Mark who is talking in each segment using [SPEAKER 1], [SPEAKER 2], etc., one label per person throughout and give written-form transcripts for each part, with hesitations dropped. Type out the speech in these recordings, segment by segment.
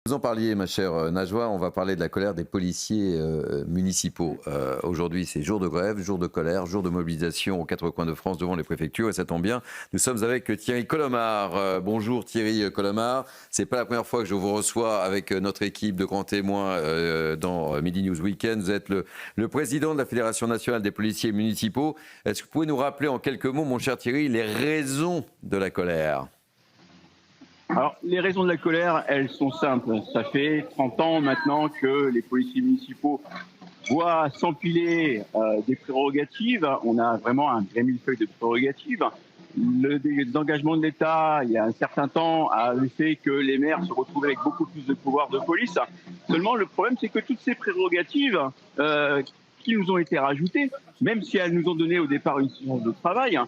[SPEAKER 1] Vous en parliez, ma chère Najwa, on va parler de la colère des policiers municipaux. Aujourd'hui, c'est jour de grève, jour de colère, jour de mobilisation aux quatre coins de France devant les préfectures. Et ça tombe bien, nous sommes avec Thierry Colomard. Bonjour Thierry Colomard. C'est pas la première fois que je vous reçois avec notre équipe de grands témoins dans Midi News Weekend. Vous êtes le président de la Fédération nationale des policiers municipaux. Est-ce que vous pouvez nous rappeler en quelques mots, mon cher Thierry, les raisons de la colère ?
[SPEAKER 2] Alors, les raisons de la colère, elles sont simples. Ça fait 30 ans maintenant que les policiers municipaux voient s'empiler des prérogatives. On a vraiment un vrai millefeuille de prérogatives. Le désengagement de l'État, il y a un certain temps, a fait que les maires se retrouvaient avec beaucoup plus de pouvoir de police. Seulement, le problème, c'est que toutes ces prérogatives qui nous ont été rajoutées, même si elles nous ont donné au départ une séance de travail,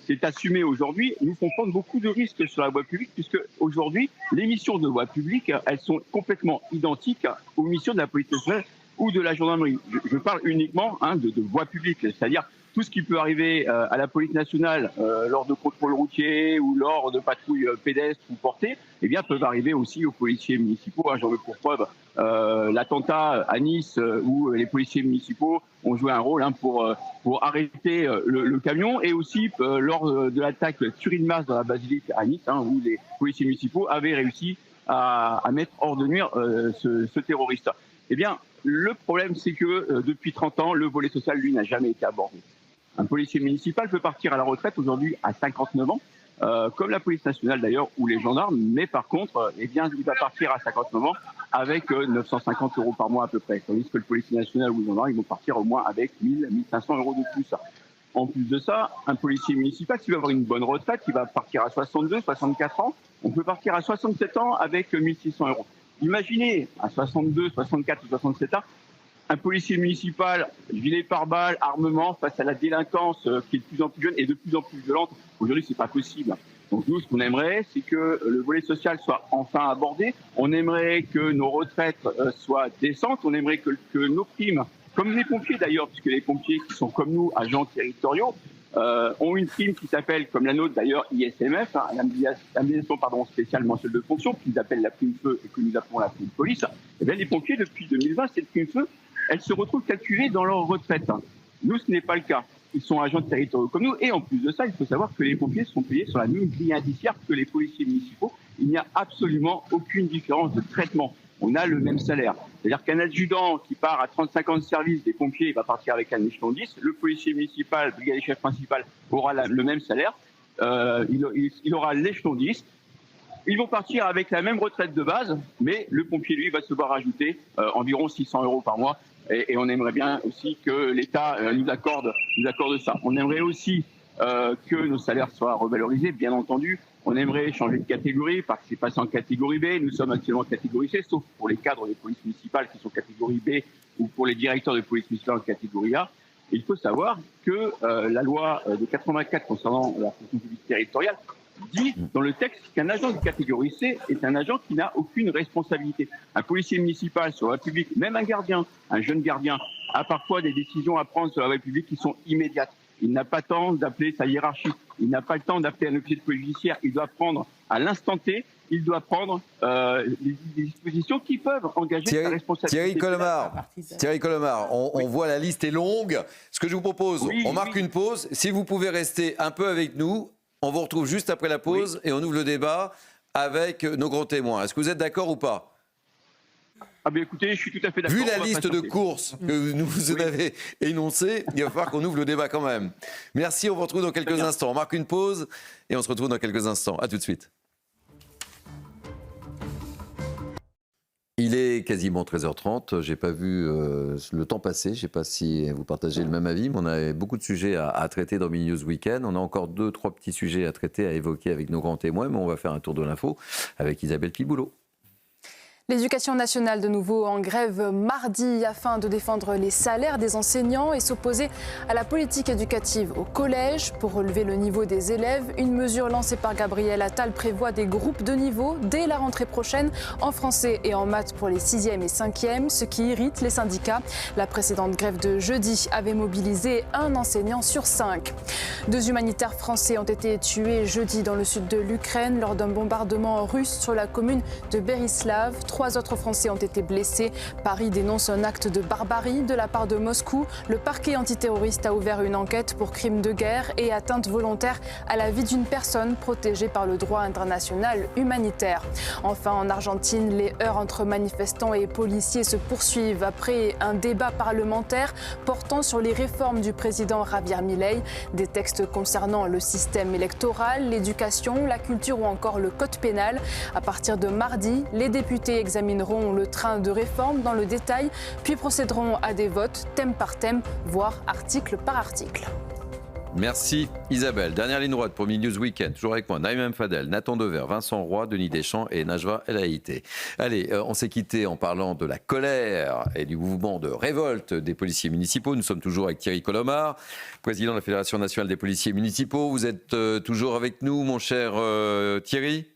[SPEAKER 2] c'est assumé aujourd'hui, nous font prendre beaucoup de risques sur la voie publique, puisque aujourd'hui, les missions de voie publique, elles sont complètement identiques aux missions de la police nationale ou de la gendarmerie. Je parle uniquement de voie publique, c'est-à-dire tout ce qui peut arriver à la police nationale lors de contrôles routiers ou lors de patrouilles pédestres ou portées, eh bien, peuvent arriver aussi aux policiers municipaux. J'en veux pour preuve l'attentat à Nice où les policiers municipaux ont joué un rôle pour arrêter le camion, et aussi lors de l'attaque Turin-Mars dans la basilique à Nice, où les policiers municipaux avaient réussi à mettre hors de nuire ce terroriste. Eh bien, le problème, c'est que depuis 30 ans, le volet social, lui, n'a jamais été abordé. Un policier municipal peut partir à la retraite aujourd'hui à 59 ans, comme la police nationale d'ailleurs, ou les gendarmes, mais par contre, eh bien, il va partir à 59 ans avec 950 € par mois à peu près, tandis que le policier national ou le gendarme, ils vont partir au moins avec 1000, 1500 € de plus. En plus de ça, un policier municipal, s'il veut avoir une bonne retraite, il va partir à 62, 64 ans, on peut partir à 67 ans avec 1600 €. Imaginez, à 62, 64 ou 67 ans, un policier municipal, gilet pare-balles, armement, face à la délinquance qui est de plus en plus jeune et de plus en plus violente. Aujourd'hui, c'est pas possible. Donc nous, ce qu'on aimerait, c'est que le volet social soit enfin abordé. On aimerait que nos retraites soient décentes. On aimerait que nos primes, comme les pompiers d'ailleurs, puisque les pompiers qui sont comme nous, agents territoriaux, ont une prime qui s'appelle, comme la nôtre d'ailleurs, ISMF, l'indemnisation spéciale mensuelle de fonction, qu'ils appellent la prime feu et que nous appelons la prime police. Et bien, les pompiers, depuis 2020, cette prime feu, elle se retrouve calculée dans leur retraite. Nous, ce n'est pas le cas. Ils sont agents territoriaux comme nous. Et en plus de ça, il faut savoir que les pompiers sont payés sur la même grille indiciaire que les policiers municipaux. Il n'y a absolument aucune différence de traitement. On a le même salaire. C'est-à-dire qu'un adjudant qui part à 35 ans de service des pompiers, il va partir avec un échelon 10. Le policier municipal, brigadier chef principal, aura le même salaire. Il aura l'échelon 10. Ils vont partir avec la même retraite de base, mais le pompier, lui, va se voir ajouter environ 600 € par mois. Et on aimerait bien aussi que l'État nous accorde ça. On aimerait aussi que nos salaires soient revalorisés, bien entendu. On aimerait changer de catégorie, parce que c'est passé en catégorie B. Nous sommes actuellement en catégorie C, sauf pour les cadres des polices municipales qui sont catégorie B, ou pour les directeurs de police municipale en catégorie A. Et il faut savoir que la loi de 84 concernant la fonction publique territoriale dit dans le texte qu'un agent de catégorie C est un agent qui n'a aucune responsabilité. Un policier municipal sur la voie publique, même un gardien, un jeune gardien, a parfois des décisions à prendre sur la voie publique qui sont immédiates. Il n'a pas le temps d'appeler sa hiérarchie, il n'a pas le temps d'appeler un officier de police judiciaire, il doit prendre à l'instant T, il doit prendre des dispositions qui peuvent engager sa responsabilité.
[SPEAKER 1] Thierry Colomard, on voit la liste est longue. Ce que je vous propose, on marque une pause. Si vous pouvez rester un peu avec nous, on vous retrouve juste après la pause et on ouvre le débat avec nos grands témoins. Est-ce que vous êtes d'accord ou pas ?
[SPEAKER 2] Ah bien écoutez, je suis tout à fait d'accord.
[SPEAKER 1] Vu la liste de courses que vous avez énoncée, il va falloir qu'on ouvre le débat quand même. Merci, on vous retrouve dans quelques instants. On marque une pause et on se retrouve dans quelques instants. À tout de suite. Il est quasiment 13h30, j'ai pas vu le temps passer, je ne sais pas si vous partagez le même avis, mais on a beaucoup de sujets à traiter dans Mini News Weekend. On a encore 2-3 petits sujets à traiter, à évoquer avec nos grands témoins, mais on va faire un tour de l'info avec Isabelle Piboulot.
[SPEAKER 3] L'éducation nationale de nouveau en grève mardi afin de défendre les salaires des enseignants et s'opposer à la politique éducative au collège. Pour relever le niveau des élèves, une mesure lancée par Gabriel Attal prévoit des groupes de niveau dès la rentrée prochaine en français et en maths pour les 6e et 5e, ce qui irrite les syndicats. La précédente grève de jeudi avait mobilisé un enseignant sur 5. 2 humanitaires français ont été tués jeudi dans le sud de l'Ukraine lors d'un bombardement russe sur la commune de Berislav. 3 autres Français ont été blessés. Paris dénonce un acte de barbarie de la part de Moscou. Le parquet antiterroriste a ouvert une enquête pour crimes de guerre et atteinte volontaire à la vie d'une personne protégée par le droit international humanitaire. Enfin, en Argentine, les heurts entre manifestants et policiers se poursuivent après un débat parlementaire portant sur les réformes du président Javier Milei. Des textes concernant le système électoral, l'éducation, la culture ou encore le code pénal. À partir de mardi, les députés examineront le train de réforme dans le détail, puis procéderont à des votes thème par thème, voire article par article.
[SPEAKER 1] Merci Isabelle. Dernière ligne droite pour Midi News Weekend. Toujours avec moi, Naïm Fadel, Nathan Dever, Vincent Roy, Denis Deschamps et Najwa El Haïté. Allez, on s'est quitté en parlant de la colère et du mouvement de révolte des policiers municipaux. Nous sommes toujours avec Thierry Colomar, président de la Fédération nationale des policiers municipaux. Vous êtes toujours avec nous, mon cher Thierry ?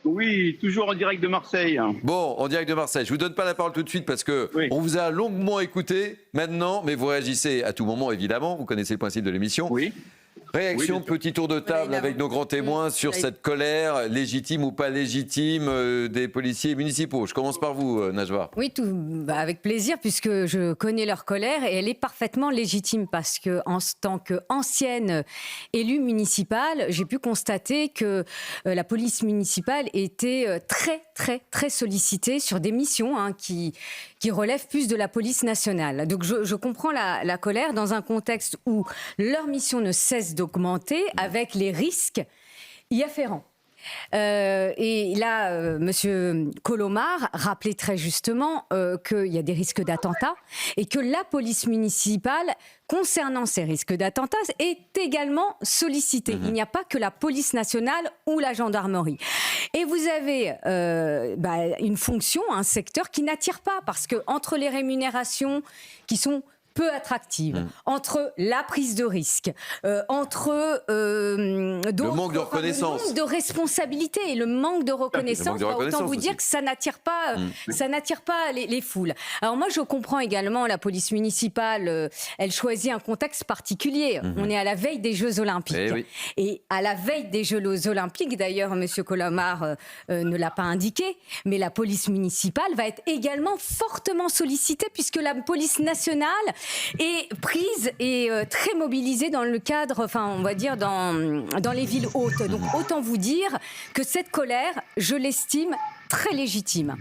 [SPEAKER 2] Oui, toujours en direct de Marseille.
[SPEAKER 1] Bon, en direct de Marseille. Je ne vous donne pas la parole tout de suite parce qu'on vous a longuement écouté maintenant, mais vous réagissez à tout moment, évidemment. Vous connaissez le principe de l'émission.
[SPEAKER 2] Oui.
[SPEAKER 1] Réaction,
[SPEAKER 2] oui,
[SPEAKER 1] petit tour de table avec nos grands témoins sur cette colère, légitime ou pas légitime, des policiers municipaux. Je commence par vous, Najwa.
[SPEAKER 4] Oui, avec plaisir, puisque je connais leur colère et elle est parfaitement légitime parce que, en tant qu'ancienne élue municipale, j'ai pu constater que la police municipale était très sollicitée sur des missions qui relèvent plus de la police nationale. Donc je comprends la colère dans un contexte où leur mission ne cesse d'augmenter avec les risques y afférents. Et là, Monsieur Colomar rappelait très justement qu'il y a des risques d'attentats et que la police municipale, concernant ces risques d'attentats, est également sollicitée. Il n'y a pas que la police nationale ou la gendarmerie. Et vous avez une fonction, un secteur qui n'attire pas, parce que entre les rémunérations qui sont peu attractive, entre la prise de risque, entre
[SPEAKER 1] le manque de reconnaissance,
[SPEAKER 4] le manque de responsabilité et le manque de reconnaissance, autant vous dire que ça n'attire pas, les foules. Alors moi, je comprends également la police municipale, elle choisit un contexte particulier. On est à la veille des Jeux Olympiques. Et à la veille des Jeux Olympiques, d'ailleurs, Monsieur Colomar ne l'a pas indiqué, mais la police municipale va être également fortement sollicitée puisque la police nationale est prise et très mobilisée dans le cadre, on va dire, dans les villes hautes. Donc autant vous dire que cette colère, je l'estime très légitime.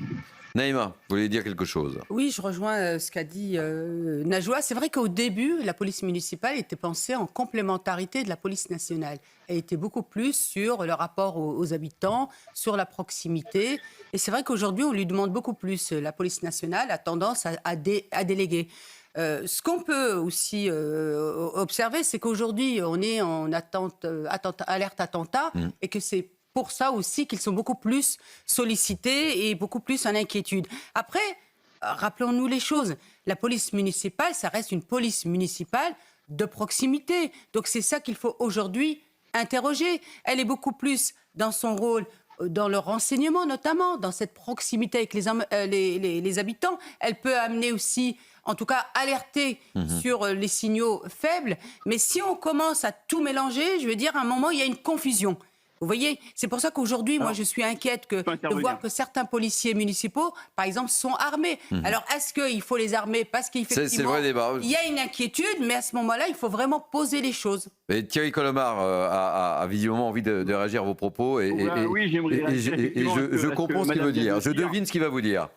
[SPEAKER 1] Naïma, vous voulez dire quelque chose ?
[SPEAKER 5] Oui, je rejoins ce qu'a dit Najwa. C'est vrai qu'au début, la police municipale était pensée en complémentarité de la police nationale. Elle était beaucoup plus sur le rapport aux habitants, sur la proximité. Et c'est vrai qu'aujourd'hui, on lui demande beaucoup plus. La police nationale a tendance à déléguer. Ce qu'on peut aussi observer, c'est qu'aujourd'hui, on est en alerte attentat et que c'est pour ça aussi qu'ils sont beaucoup plus sollicités et beaucoup plus en inquiétude. Après, rappelons-nous les choses. La police municipale, ça reste une police municipale de proximité. Donc c'est ça qu'il faut aujourd'hui interroger. Elle est beaucoup plus dans son rôle, dans le renseignement notamment, dans cette proximité avec les habitants. Elle peut amener aussi, en tout cas, alerter sur les signaux faibles. Mais si on commence à tout mélanger, je veux dire, à un moment, il y a une confusion. Vous voyez, c'est pour ça qu'aujourd'hui, moi, je suis inquiète de voir que certains policiers municipaux, par exemple, sont armés. Alors, est-ce qu'il faut les armer parce qu'effectivement, il y a une inquiétude, mais à ce moment-là, il faut vraiment poser les choses.
[SPEAKER 1] Et Thierry Colomar a visiblement envie de réagir à vos propos.
[SPEAKER 2] Oui, j'aimerais réagir.
[SPEAKER 1] Je comprends ce qu'il veut dire. Je devine ce qu'il va vous dire.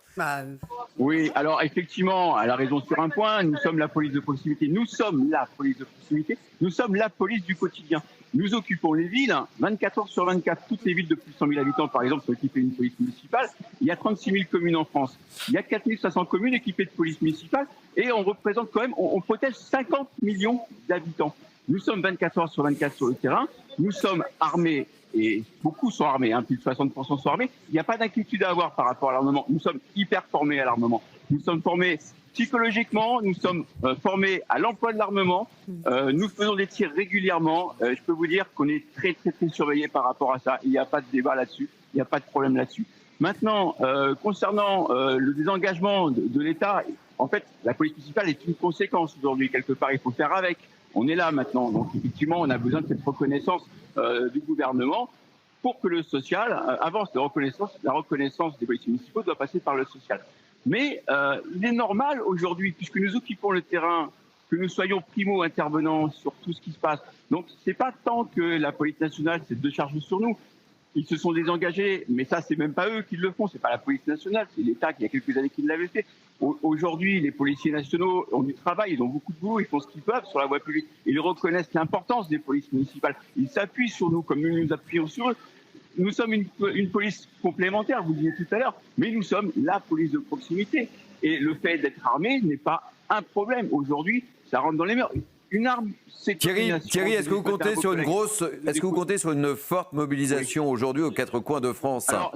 [SPEAKER 2] Oui, alors effectivement, elle a raison sur un point. Nous sommes la police de proximité. Nous sommes la police de proximité. Nous sommes la police du quotidien. Nous occupons les villes 24 heures sur 24. Toutes les villes de plus de 100 000 habitants, par exemple, sont équipées d'une police municipale. Il y a 36 000 communes en France. Il y a 4 500 communes équipées de police municipale. Et on représente quand même, on protège 50 millions d'habitants. Nous sommes 24 heures sur 24 sur le terrain. Nous sommes armés et beaucoup sont armés, plus de 60% sont armés. Il n'y a pas d'inquiétude à avoir par rapport à l'armement. Nous sommes hyper formés à l'armement. Nous sommes formés psychologiquement, nous sommes formés à l'emploi de l'armement. Nous faisons des tirs régulièrement. Je peux vous dire qu'on est très, très, très surveillés par rapport à ça. Il n'y a pas de débat là-dessus. Il n'y a pas de problème là-dessus. Maintenant, concernant le désengagement de l'État, en fait, la police municipale est une conséquence aujourd'hui. Quelque part, il faut faire avec. On est là maintenant. Donc, effectivement, on a besoin de cette reconnaissance du gouvernement pour que le social avance. La reconnaissance des policiers municipaux doit passer par le social. Mais il est normal aujourd'hui, puisque nous occupons le terrain, que nous soyons primo-intervenants sur tout ce qui se passe. Donc, ce n'est pas tant que la police nationale s'est déchargée sur nous. Ils se sont désengagés, mais ça, c'est même pas eux qui le font, c'est pas la police nationale, c'est l'État qui, il y a quelques années, qui l'avait fait. Aujourd'hui, les policiers nationaux ont du travail, ils ont beaucoup de boulot, ils font ce qu'ils peuvent sur la voie publique. Ils reconnaissent l'importance des polices municipales. Ils s'appuient sur nous comme nous nous appuyons sur eux. Nous sommes une police complémentaire, vous le disiez tout à l'heure, mais nous sommes la police de proximité. Et le fait d'être armé n'est pas un problème. Aujourd'hui, ça rentre dans les mœurs. Une arme, c'est
[SPEAKER 1] Thierry, est-ce que vous comptez sur une forte mobilisation aujourd'hui aux quatre coins de France?
[SPEAKER 2] Alors,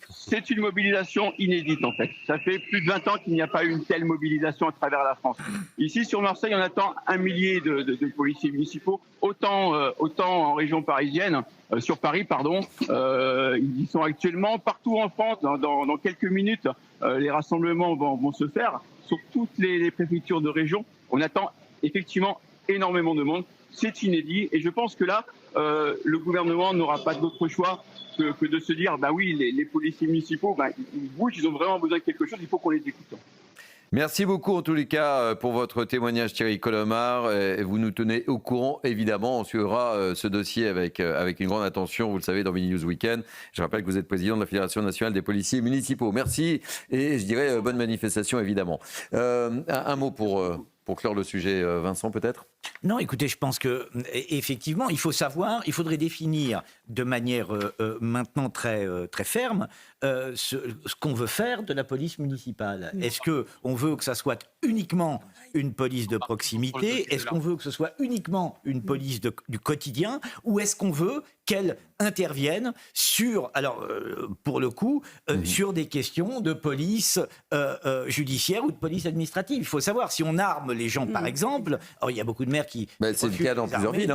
[SPEAKER 2] c'est une mobilisation inédite en fait. Ça fait plus de 20 ans qu'il n'y a pas eu une telle mobilisation à travers la France. Ici sur Marseille, on attend 1 millier de policiers municipaux, autant en région parisienne, sur Paris, pardon. Ils y sont actuellement partout en France. Dans quelques minutes, les rassemblements vont se faire sur toutes les préfectures de région. On attend effectivement énormément de monde. C'est inédit et je pense que là, le gouvernement n'aura pas d'autre choix que de se dire, bah oui, les policiers municipaux, ils bougent, ils ont vraiment besoin de quelque chose, il faut qu'on les écoute.
[SPEAKER 1] Merci beaucoup en tous les cas pour votre témoignage, Thierry Colomard. Et vous nous tenez au courant, évidemment. On suivra ce dossier avec une grande attention, vous le savez, dans Mini News Weekend. Je rappelle que vous êtes président de la Fédération nationale des policiers municipaux. Merci et je dirais bonne manifestation, évidemment. Un mot pour clore le sujet, Vincent, peut-être ?
[SPEAKER 6] Non, écoutez, je pense que effectivement, il faudrait définir de manière maintenant très ferme ce qu'on veut faire de la police municipale. Est-ce qu'on veut que ça soit uniquement une police de proximité ? Est-ce qu'on veut que ce soit uniquement une police du quotidien ? Ou est-ce qu'on veut qu'elle intervienne sur, pour le coup, sur des questions de police judiciaire ou de police administrative ? Il faut savoir, si on arme les gens, par exemple, il y a beaucoup de maires qui...
[SPEAKER 1] c'est le cas dans plusieurs villes.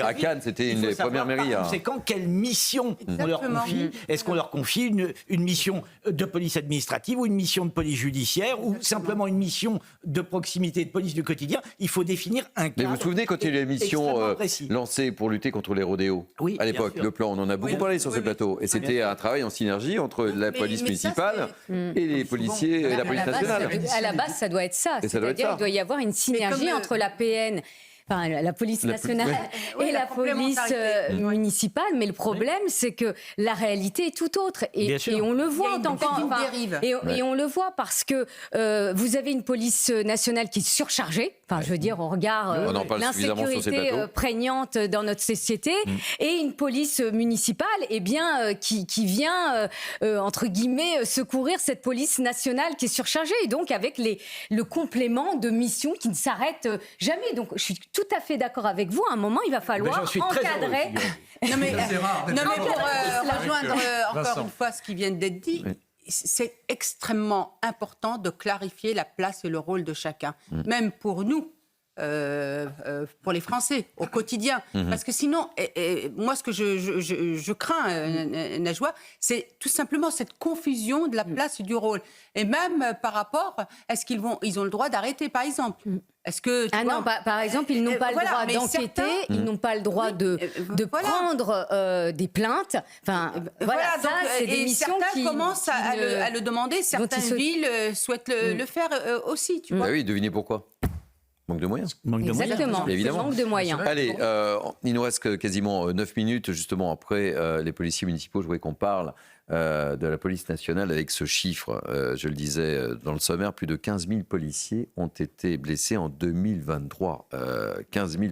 [SPEAKER 1] À Cannes, c'était une des premières mairies.
[SPEAKER 6] C'est quand, quelle mission on leur confie ? Est-ce qu'on leur confie une mission de police administrative ou une mission de police judiciaire ou simplement une mission de proximité de police du quotidien ? Il faut définir un cadre.
[SPEAKER 1] Mais vous vous souvenez quand il y a eu l'émission lancée pour lutter contre les rodéos ?
[SPEAKER 6] Oui,
[SPEAKER 1] à l'époque, le plan, on en a beaucoup parlé sur ce plateau. Et c'était un travail en synergie entre la police municipale et les policiers et la police nationale.
[SPEAKER 4] À la base, ça doit être ça. C'est-à-dire qu'il doit y avoir une synergie entre la PN, enfin, la police nationale et la police municipale. Mais le problème, c'est que la réalité est tout autre. Et on le voit et on le voit parce que vous avez une police nationale qui est surchargée. Enfin, je veux dire, on regarde l'insécurité prégnante dans notre société et une police municipale qui vient, entre guillemets, secourir cette police nationale qui est surchargée. Et donc, avec le complément de missions qui ne s'arrête jamais. Donc, je suis tout à fait d'accord avec vous. À un moment, il va falloir encadrer.
[SPEAKER 5] Non, mais pour rejoindre encore une fois ce qui vient d'être dit, c'est extrêmement important de clarifier la place et le rôle de chacun, même pour nous. Pour les Français, au quotidien. Parce que sinon, moi, ce que je crains, Najwa, c'est tout simplement cette confusion de la place et du rôle. Et même par rapport, est-ce qu'ils ont le droit d'arrêter, par exemple ? Est-ce que,
[SPEAKER 4] non, par exemple, ils n'ont pas le droit d'enquêter, ils n'ont pas le droit de prendre des plaintes. Enfin, c'est des missions
[SPEAKER 5] certains commencent à le demander. Certaines villes souhaitent le faire aussi, tu vois.
[SPEAKER 1] Oui, devinez pourquoi ? Manque de moyens.
[SPEAKER 4] Exactement,
[SPEAKER 1] évidemment.
[SPEAKER 4] Manque de moyens.
[SPEAKER 1] Allez, il nous reste quasiment 9 minutes, justement, après les policiers municipaux. Je voulais qu'on parle de la police nationale avec ce chiffre. Je le disais dans le sommaire, plus de 15 000 policiers ont été blessés en 2023. 15 000